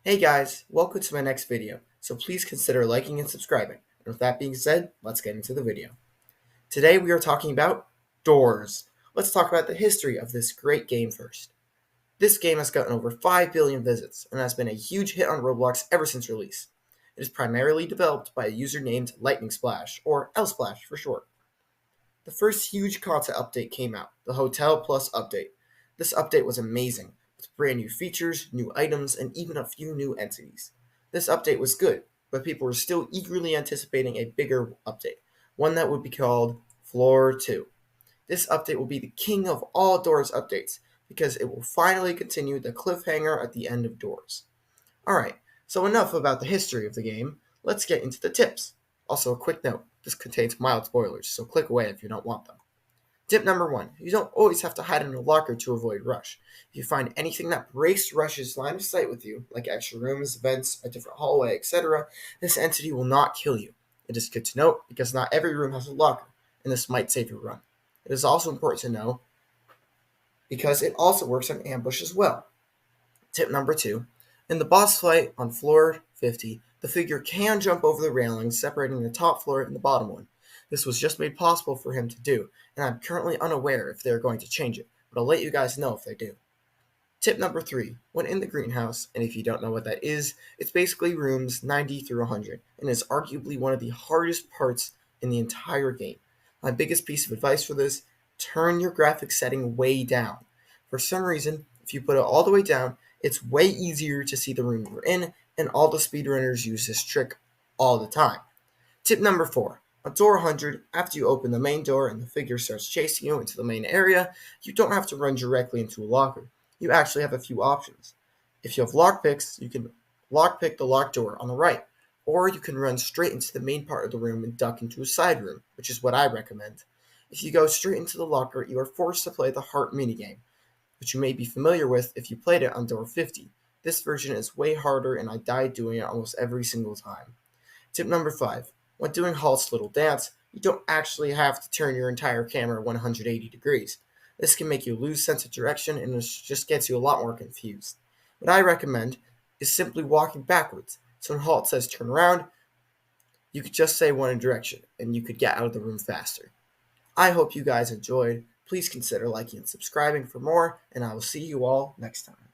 Hey guys, welcome to my next video, so please consider liking and subscribing. And with that being said, let's get into the video. Today we are talking about doors. Let's talk about the history of this great game first. This game has gotten over 5 billion visits and has been a huge hit on Roblox ever since release. It is primarily developed by a user named Lightning Splash, or L-Splash for short. The first huge content update came out, the Hotel Plus update. This update was amazing, with brand new features, new items, and even a few new entities. This update was good, but people were still eagerly anticipating a bigger update, one that would be called Floor 2. This update will be the king of all Doors updates, because it will finally continue the cliffhanger at the end of Doors. Alright, so enough about the history of the game, let's get into the tips. Also, a quick note, this contains mild spoilers, so click away if you don't want them. Tip number 1, you don't always have to hide in a locker to avoid Rush. If you find anything that breaks Rush's line of sight with you, like extra rooms, vents, a different hallway, etc., this entity will not kill you. It is good to note because not every room has a locker, and this might save your run. It is also important to know because it also works on ambush as well. Tip number 2, in the boss fight on floor 50, the figure can jump over the railings separating the top floor and the bottom one. This was just made possible for him to do, and I'm currently unaware if they're going to change it, but I'll let you guys know if they do. Tip number 3, when in the greenhouse, and if you don't know what that is, it's basically rooms 90 through 100, and is arguably one of the hardest parts in the entire game. My biggest piece of advice for this, turn your graphics setting way down. For some reason, if you put it all the way down, it's way easier to see the room you're in, and all the speedrunners use this trick all the time. Tip number 4. On door 100, after you open the main door and the figure starts chasing you into the main area, you don't have to run directly into a locker. You actually have a few options. If you have lockpicks, you can lockpick the locked door on the right, or you can run straight into the main part of the room and duck into a side room, which is what I recommend. If you go straight into the locker, you are forced to play the heart minigame, which you may be familiar with if you played it on door 50. This version is way harder and I died doing it almost every single time. Tip number 5. When doing Halt's little dance, you don't actually have to turn your entire camera 180 degrees. This can make you lose sense of direction and it just gets you a lot more confused. What I recommend is simply walking backwards. So when Halt says turn around, you could just say one direction and you could get out of the room faster. I hope you guys enjoyed. Please consider liking and subscribing for more, and I will see you all next time.